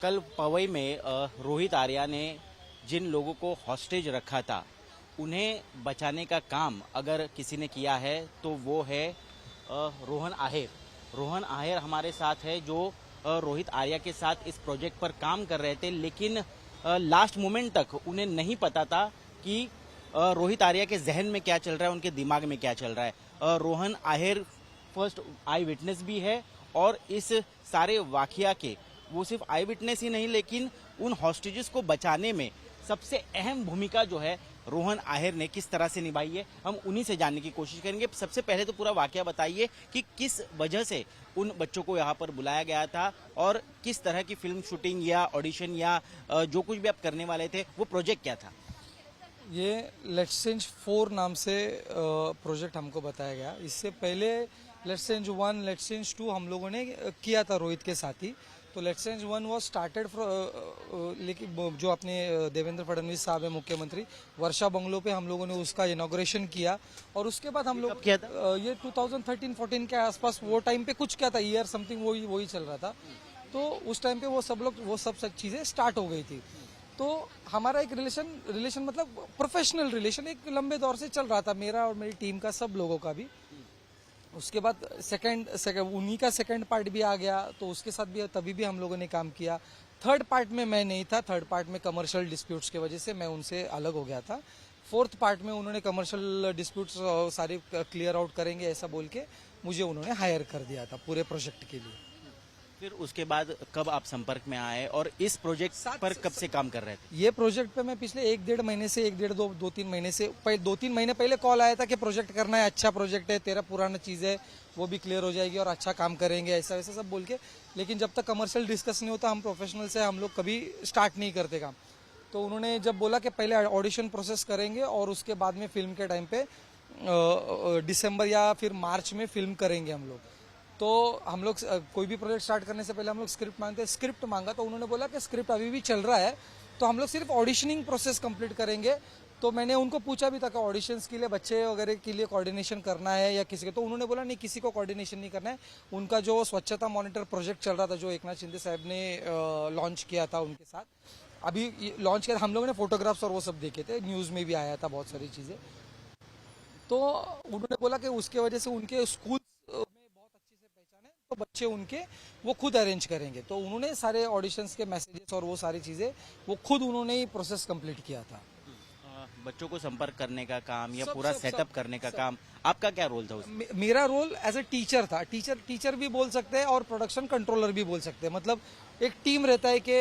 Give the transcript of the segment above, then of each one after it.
कल पवई में रोहित आर्या ने जिन लोगों को हॉस्टेज रखा था उन्हें बचाने का काम अगर किसी ने किया है तो वो है रोहन आहेर। रोहन आहेर हमारे साथ है जो रोहित आर्या के साथ इस प्रोजेक्ट पर काम कर रहे थे, लेकिन लास्ट मोमेंट तक उन्हें नहीं पता था कि रोहित आर्या के जहन में क्या चल रहा है, उनके दिमाग में क्या चल रहा है। रोहन आहेर फर्स्ट आई विटनेस भी है और इस सारे वाकया के वो सिर्फ आई विटनेस ही नहीं लेकिन उन हॉस्टेजेस को बचाने में सबसे अहम भूमिका जो है रोहन आहेर ने किस तरह से निभाई है, हम उन्हीं से जानने की कोशिश करेंगे। सबसे पहले तो पूरा वाकया बताइए कि किस वजह से उन बच्चों को यहाँ पर बुलाया गया था और किस तरह की फिल्म शूटिंग या ऑडिशन या जो कुछ भी आप करने वाले थे वो प्रोजेक्ट क्या था। ये लेट्स चेंज 4 नाम से प्रोजेक्ट हमको बताया गया। इससे पहले लेट्स चेंज 1, लेट्स चेंज 2 हम लोगों ने किया था रोहित के साथ ही। तो लेट्स चेंज 1 वॉज स्टार्टेड लेकिन जो अपने देवेंद्र फडणवीस साहब है मुख्यमंत्री, वर्षा बंगलो पे हम लोगों ने उसका इनॉग्रेशन किया और उसके बाद हम लोग किया था? ये 2013-14 के आसपास वो टाइम पे कुछ क्या था, ईयर समथिंग वही चल रहा था। तो उस टाइम पे वो सब चीजें स्टार्ट हो गई थी। तो हमारा एक रिलेशन मतलब प्रोफेशनल रिलेशन एक लंबे दौर से चल रहा था, मेरा और मेरी टीम का, सब लोगों का भी। उसके बाद उन्हीं का सेकंड पार्ट भी आ गया तो उसके साथ भी तभी भी हम लोगों ने काम किया। थर्ड पार्ट में मैं नहीं था, थर्ड पार्ट में कमर्शियल डिस्प्यूट्स की वजह से मैं उनसे अलग हो गया था। फोर्थ पार्ट में उन्होंने कमर्शियल डिस्प्यूट्स सारे क्लियर आउट करेंगे ऐसा बोल के मुझे उन्होंने हायर कर दिया था पूरे प्रोजेक्ट के लिए। फिर उसके बाद कब आप संपर्क में आए और इस प्रोजेक्ट पर कब से काम कर रहे थे? ये प्रोजेक्ट पे मैं पिछले 1-1.5 महीने से 2-3 महीने से 2-3 महीने पहले कॉल आया था कि प्रोजेक्ट करना है, अच्छा प्रोजेक्ट है, तेरा पुराना चीज है वो भी क्लियर हो जाएगी और अच्छा काम करेंगे ऐसा वैसा सब बोल के। लेकिन जब तक कमर्शियल डिस्कस नहीं होता हम प्रोफेशनल से हम लोग कभी स्टार्ट नहीं करते काम। तो उन्होंने जब बोला कि पहले ऑडिशन प्रोसेस करेंगे और उसके बाद में फिल्म के टाइम पे दिसंबर या फिर मार्च में फिल्म करेंगे हम लोग। तो हम लोग कोई भी प्रोजेक्ट स्टार्ट करने से पहले हम लोग स्क्रिप्ट मांगते हैं। स्क्रिप्ट मांगा तो उन्होंने बोला कि स्क्रिप्ट अभी भी चल रहा है तो हम लोग सिर्फ ऑडिशनिंग प्रोसेस कंप्लीट करेंगे। तो मैंने उनको पूछा भी था कि ऑडिशंस के लिए बच्चे वगैरह के लिए कोऑर्डिनेशन करना है या किसी के, तो उन्होंने बोला नहीं किसी को कोऑर्डिनेशन नहीं करना है। उनका जो स्वच्छता मॉनिटर प्रोजेक्ट चल रहा था जो एकनाथ शिंदे साहब ने लॉन्च किया था उनके साथ, अभी लॉन्च किया, हम लोगों ने फोटोग्राफ्स और वो सब देखे थे, न्यूज में भी आया था बहुत सारी चीजें। तो उन्होंने बोला कि उसके वजह से उनके स्कूल तो बच्चे उनके वो खुद अरेंज करेंगे। तो उन्होंने सारे ऑडिशंस के मैसेजेस और वो सारी चीजें वो खुद उन्होंने ही प्रोसेस कंप्लीट किया था। बच्चों को संपर्क करने का काम या पूरा सेटअप करने का काम आपका क्या रोल था उसमें? मेरा रोल एज ए टीचर था। टीचर भी बोल सकते हैं और प्रोडक्शन कंट्रोलर भी बोल सकते हैं। मतलब एक टीम रहता है कि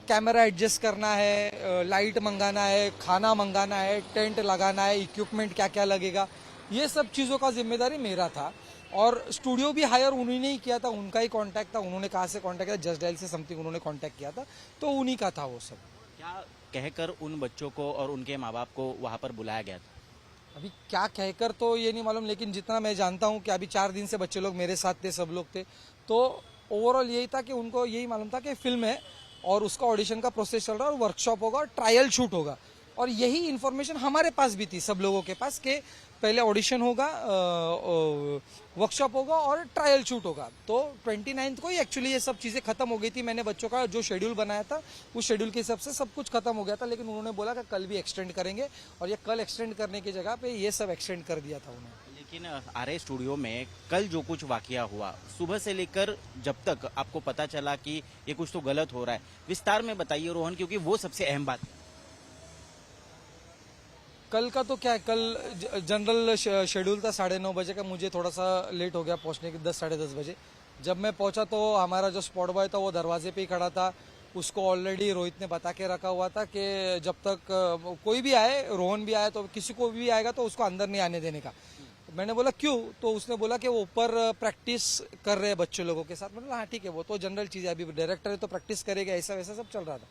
कैमरा एडजस्ट करना है, लाइट मंगाना है, खाना मंगाना है, टेंट लगाना है, इक्विपमेंट क्या क्या लगेगा, ये सब चीज़ों का जिम्मेदारी मेरा था। और स्टूडियो भी हायर उन्होंने ही किया था, उनका ही कांटेक्ट था। उन्होंने कहाँ से कांटेक्ट किया, जस्ट डायल से समथिंग उन्होंने कांटेक्ट किया था, तो उन्हीं का था वो सब। क्या कहकर उन बच्चों को और उनके माँ बाप को वहाँ पर बुलाया गया था? अभी क्या कहकर तो ये नहीं मालूम, लेकिन जितना मैं जानता हूँ कि अभी 4 दिन से बच्चे लोग मेरे साथ थे, सब लोग थे। तो ओवरऑल यही था कि उनको यही मालूम था कि फिल्म है और उसका ऑडिशन का प्रोसेस चल रहा है और वर्कशॉप होगा और ट्रायल शूट होगा। और यही इन्फॉर्मेशन हमारे पास भी थी, सब लोगों के पास, कि पहले ऑडिशन होगा, वर्कशॉप होगा और ट्रायल शूट होगा। तो 29 को ही एक्चुअली ये सब चीज़ें खत्म हो गई थी। मैंने बच्चों का जो शेड्यूल बनाया था उस शेड्यूल के हिसाब से सब कुछ खत्म हो गया था, लेकिन उन्होंने बोला कि कल भी एक्सटेंड करेंगे और ये कल एक्सटेंड करने की जगह पे ये सब एक्सटेंड कर दिया था उन्होंने। लेकिन आरए स्टूडियो में कल जो कुछ वाकया हुआ, सुबह से लेकर जब तक आपको पता चला कि ये कुछ तो गलत हो रहा है, विस्तार में बताइए रोहन, क्योंकि वो सबसे अहम बात है। कल का तो क्या है, कल जनरल शेड्यूल था 9:30 बजे का, मुझे थोड़ा सा लेट हो गया पहुंचने के, 10 साढ़े 10 बजे जब मैं पहुंचा तो हमारा जो स्पॉट बॉय था वो दरवाजे पे ही खड़ा था। उसको ऑलरेडी रोहित ने बता के रखा हुआ था कि जब तक कोई भी आए, रोहन भी आए तो किसी को भी आएगा तो उसको अंदर नहीं आने देने का। मैंने बोला क्यों, तो उसने बोला कि वो ऊपर प्रैक्टिस कर रहे हैं बच्चों लोगों के साथ। मतलब हाँ ठीक है, वो तो जनरल चीज़ है, अभी डायरेक्टर है तो प्रैक्टिस करेगा, ऐसा वैसा सब चल रहा था।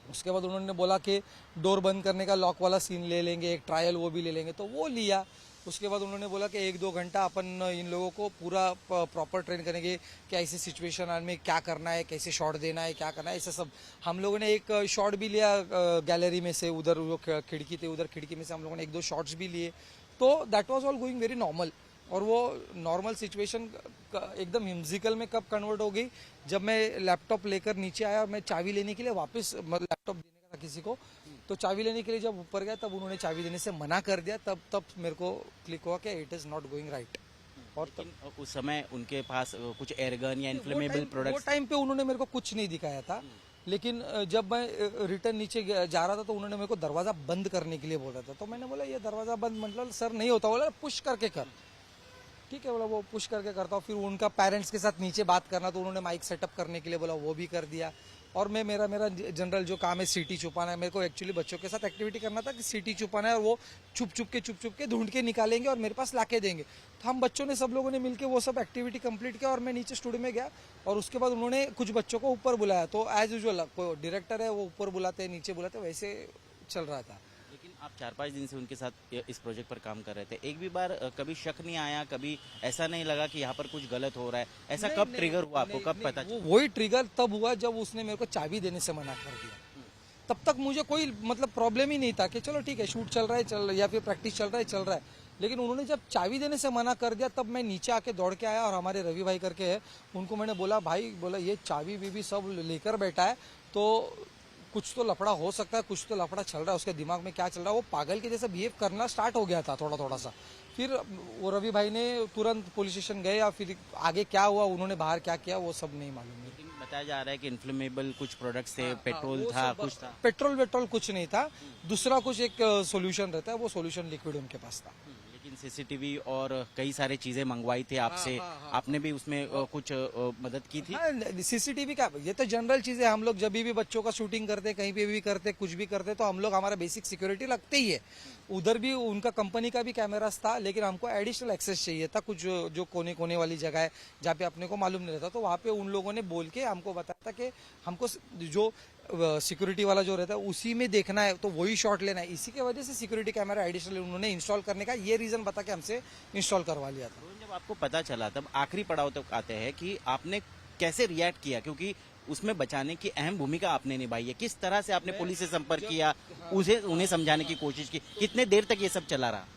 उसके बाद उन्होंने बोला कि डोर बंद करने का लॉक वाला सीन ले लेंगे, एक ट्रायल वो भी ले लेंगे, तो वो लिया। उसके बाद उन्होंने बोला कि 1-2 घंटा अपन इन लोगों को पूरा प्रॉपर ट्रेन करेंगे कि ऐसी सिचुएशन में क्या करना है, कैसे शॉट देना है, क्या करना है, ऐसा सब। हम लोगों ने एक शॉट भी लिया गैलरी में से, उधर वो खिड़की थी, उधर खिड़की में से हम लोगों ने 1-2 शॉट्स भी लिए। तो that was all going very normal. और वो नॉर्मल सिचुएशन एकदम म्यूजिकल में कब कन्वर्ट हो गई, जब मैं लैपटॉप लेकर नीचे आया और मैं चाबी लेने के लिए वापस लैपटॉप देने का था किसी को, तो चाबी लेने के लिए जब ऊपर गया तब उन्होंने चाबी देने से मना कर दिया। तब मेरे को क्लिक हुआ कि it is not going right. और लेकिन उस समय उनके पास कुछ एयरगन या इन्फ्लेमेबल वो प्रोडक्ट्स टाइम पे उन्होंने मेरे को कुछ नहीं दिखाया था, लेकिन जब मैं रिटर्न नीचे जा रहा था तो उन्होंने मेरे को दरवाजा बंद करने के लिए बोला था। तो मैंने बोला ये दरवाजा बंद मतलब सर नहीं होता, बोला पुश करके कर। ठीक है बोला वो पुश करके करता हूँ। फिर उनका पेरेंट्स के साथ नीचे बात करना, तो उन्होंने माइक सेटअप करने के लिए बोला, वो भी कर दिया। और मैं मेरा जनरल जो काम है सीटी छुपाना है, मेरे को एक्चुअली बच्चों के साथ एक्टिविटी करना था कि सीटी छुपाना है, और वो छुप छुप के ढूंढ के निकालेंगे और मेरे पास लाके देंगे। तो हम बच्चों ने सब लोगों ने मिलकर वो सब एक्टिविटी कंप्लीट किया और मैं नीचे स्टूडियो में गया। और उसके बाद उन्होंने कुछ बच्चों को ऊपर बुलाया। तो एज यूजुअल कोई डायरेक्टर है वो ऊपर बुलाते हैं नीचे बुलाते हैं, वैसे चल रहा था। लेकिन आप 4-5 दिन से उनके साथ इस प्रोजेक्ट पर काम कर रहे थे, एक भी बार कभी शक नहीं आया, कभी ऐसा नहीं लगा कि यहाँ पर कुछ गलत हो रहा है? ऐसा कब ट्रिगर हुआ आपको, कब पता चला? वही ट्रिगर तब हुआ जब उसने मेरे को चाबी देने से मना कर दिया। तब तक मुझे कोई मतलब प्रॉब्लम ही नहीं था कि चलो ठीक है शूट चल रहा है या फिर प्रैक्टिस चल रहा है। लेकिन उन्होंने जब चाबी देने से मना कर दिया तब मैं नीचे आके दौड़ के आया और हमारे रवि भाई करके है उनको मैंने बोला, भाई बोला ये चाबी बीबी सब लेकर बैठा है तो कुछ तो लफड़ा हो सकता है, कुछ तो लफड़ा चल रहा है, उसके दिमाग में क्या चल रहा है। वो पागल के जैसा बिहेव करना स्टार्ट हो गया था थोड़ा सा। फिर वो रवि भाई ने तुरंत पुलिस स्टेशन गए, या फिर आगे क्या हुआ उन्होंने बाहर क्या किया वो सब नहीं मालूम। लेकिन बताया जा रहा है कि इन्फ्लेमेबल कुछ प्रोडक्ट्स थे, पेट्रोल था, कुछ था। पेट्रोल कुछ नहीं था, दूसरा कुछ एक सोल्यूशन रहता है, वो सोल्यूशन लिक्विड उनके पास था। लेकिन सीसीटीवी और कई सारे चीजें मंगवाई थी आपसे, आपने भी उसमें कुछ मदद की थी? सीसीटीवी का ये तो जनरल चीज है, हम लोग जब भी बच्चों का शूटिंग करते कहीं पे भी करते कुछ भी करते तो हम लोग हमारा बेसिक सिक्योरिटी रखते ही है। उधर भी उनका कंपनी का भी कैमरास था, लेकिन हमको एडिशनल एक्सेस चाहिए था कुछ जो कोने कोने वाली जगह है जहाँ पे अपने को मालूम नहीं रहता। तो वहाँ पे उन लोगों ने बोल के हमको बताया था कि हमको जो सिक्योरिटी वाला जो रहता है उसी में देखना है, तो वही शॉट लेना है। इसी की वजह से सिक्योरिटी कैमरा एडिशनल उन्होंने इंस्टॉल करने का ये रीजन बता के हमसे इंस्टॉल करवा लिया था। जब आपको पता चला तब आखिरी पड़ाव तक आते हैं कि आपने कैसे रिएक्ट किया, क्योंकि उसमें बचाने की अहम भूमिका आपने निभाई है। किस तरह से आपने पुलिस से संपर्क किया, उन्हें समझाने की कोशिश की, कितने देर तक ये सब चला रहा?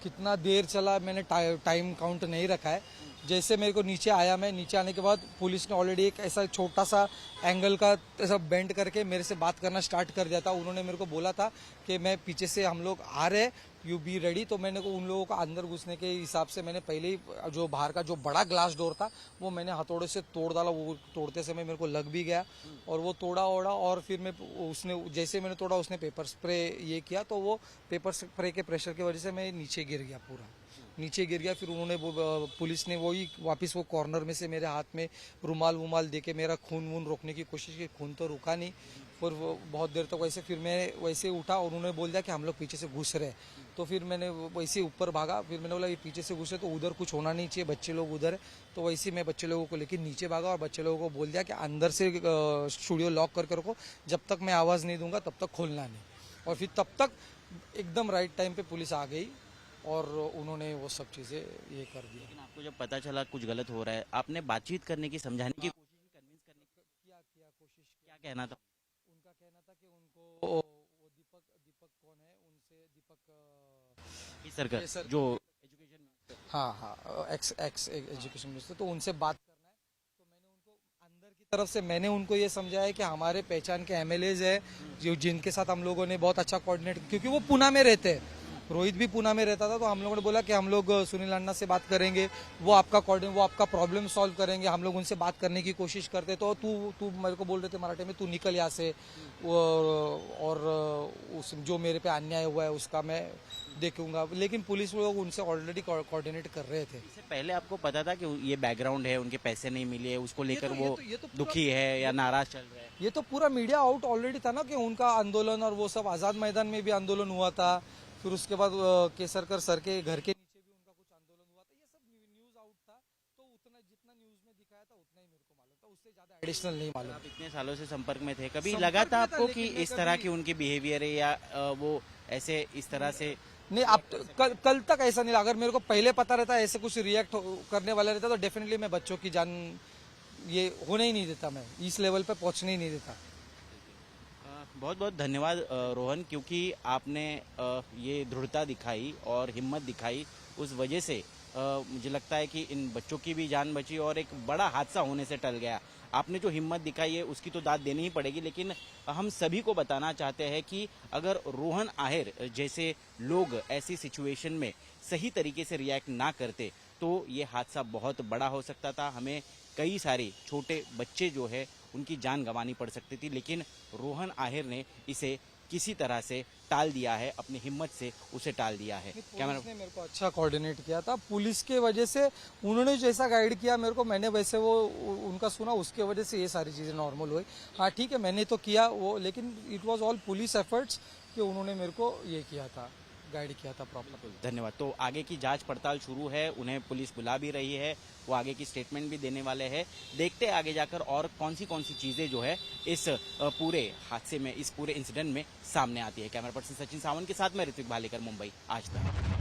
कितना देर चला मैंने टाइम काउंट नहीं रखा है। जैसे मेरे को नीचे आया, मैं नीचे आने के बाद पुलिस ने ऑलरेडी एक ऐसा छोटा सा एंगल का ऐसा बेंड करके मेरे से बात करना स्टार्ट कर दिया था। उन्होंने मेरे को बोला था कि मैं पीछे से हम लोग आ रहे, यू बी रेडी। तो मैंने को उन लोगों को अंदर घुसने के हिसाब से मैंने पहले ही जो बाहर का जो बड़ा ग्लास डोर था वो मैंने हथौड़े से तोड़ डाला। वो तोड़ते समय मेरे को लग भी गया और वो तोड़ा ओड़ा, और फिर मैं उसने जैसे मैंने तोड़ा उसने पेपर स्प्रे ये किया, तो वो पेपर स्प्रे के प्रेशर की वजह से मैं नीचे गिर गया, पूरा नीचे गिर गया। फिर उन्होंने पुलिस ने वही वापस वो कॉर्नर में से मेरे हाथ में रुमाल दे के मेरा खून वून रोकने की कोशिश की। खून तो रुका नहीं, पर वो बहुत देर तक वैसे। फिर मैं वैसे उठा और उन्होंने बोल दिया कि हम लोग पीछे से घुस रहे। तो फिर मैंने वैसे ऊपर भागा। फिर मैंने बोला ये पीछे से घुसे तो उधर कुछ होना नहीं चाहिए, बच्चे लोग उधर है। तो वैसे मैं बच्चे लोगों को लेकर नीचे भागा और बच्चे लोगों को बोल दिया कि अंदर से स्टूडियो लॉक करके रखो, जब तक मैं आवाज़ नहीं दूंगा तब तक खोलना नहीं। और फिर तब तक एकदम राइट टाइम पे पुलिस आ गई और उन्होंने वो सब चीज़ें ये कर दिया। लेकिन आपको जब पता चला कुछ गलत हो रहा है, आपने बातचीत करने की, समझाने की कोशिश की, कन्विंस करने की किया कोशिश। क्या कहना था? उनका कहना था कि उनको वो दीपक कौन है, उनसे दीपक सर जो एजुकेशन मिनिस्टर। हाँ एक्स एजुकेशन मिनिस्टर, तो उनसे बात करना है। तो मैंने उनको अंदर की तरफ से मैंने उनको ये समझाया कि हमारे पहचान के एमएलएज है जो जिनके साथ हम लोगों ने बहुत अच्छा कोऑर्डिनेट, क्योंकि वो पुणे में रहते हैं, रोहित भी पुणे में रहता था। तो हम लोगों ने बोला कि हम लोग सुनील अन्ना से बात करेंगे, वो आपका प्रॉब्लम सॉल्व करेंगे। हम लोग उनसे बात करने की कोशिश करते। तो तू मेरे को बोल रहे थे मराठी में, तू निकल यहाँ से, और उस जो मेरे पे अन्याय हुआ है उसका मैं देखूंगा। लेकिन पुलिस लोग उनसे ऑलरेडी कोऑर्डिनेट कर रहे थे। इससे पहले आपको पता था कि ये बैकग्राउंड है, उनके पैसे नहीं मिले, उसको लेकर वो ये तो दुखी है या नाराज चल रहा है? ये तो पूरा मीडिया आउट ऑलरेडी था ना कि उनका आंदोलन और वो सब आजाद मैदान में भी आंदोलन हुआ था। फिर उसके बाद केसरकर सर के घर के नीचे भी उनका कुछ आंदोलन हुआ था। ये सब न्यूज आउट था। तो उतना जितना न्यूज में दिखाया था उतना ही मेरे को मालूम था, उससे ज्यादा एडिशनल नहीं मालूम। आप इतने सालों से संपर्क में थे, कभी संपर्क लगा था में था, आपको कि लेकिन मैं इस तरह कभी- की उनकी बिहेवियर है या वो ऐसे इस तरह से? नहीं, अब कल तक ऐसा नहीं लगा। अगर मेरे को पहले पता रहता ऐसे कुछ रिएक्ट करने वाला रहता तो डेफिनेटली मैं बच्चों की जान ये होने ही नहीं देता, मैं इस लेवल पे पहुंचने ही नहीं देता। बहुत बहुत धन्यवाद रोहन, क्योंकि आपने ये दृढ़ता दिखाई और हिम्मत दिखाई, उस वजह से मुझे लगता है कि इन बच्चों की भी जान बची और एक बड़ा हादसा होने से टल गया। आपने जो हिम्मत दिखाई है उसकी तो दाद देनी ही पड़ेगी, लेकिन हम सभी को बताना चाहते हैं कि अगर रोहन आहेर जैसे लोग ऐसी सिचुएशन में सही तरीके से रिएक्ट ना करते तो ये हादसा बहुत बड़ा हो सकता था। हमें कई सारे छोटे बच्चे जो है उनकी जान गंवानी पड़ सकती थी, लेकिन रोहन आहेर ने इसे किसी तरह से टाल दिया है, अपनी हिम्मत से उसे टाल दिया है। पुलिस ने मेरे को अच्छा कोऑर्डिनेट किया था। पुलिस के वजह से उन्होंने जैसा गाइड किया मेरे को, मैंने वैसे वो उनका सुना, उसके वजह से ये सारी चीजें नॉर्मल हुई। हाँ ठीक है, मैंने तो किया वो, लेकिन it was all police efforts कि उन्होंने मेरे को ये किया था, गाइड किया था प्रॉपर। धन्यवाद। तो आगे की जांच पड़ताल शुरू है, उन्हें पुलिस बुला भी रही है, वो आगे की स्टेटमेंट भी देने वाले हैं। देखते हैं आगे जाकर और कौन सी चीजें जो है इस पूरे हादसे में, इस पूरे इंसिडेंट में सामने आती है। कैमरा पर्सन सचिन सावंत के साथ मैं ऋत्विक भालेकर, मुंबई आज तक।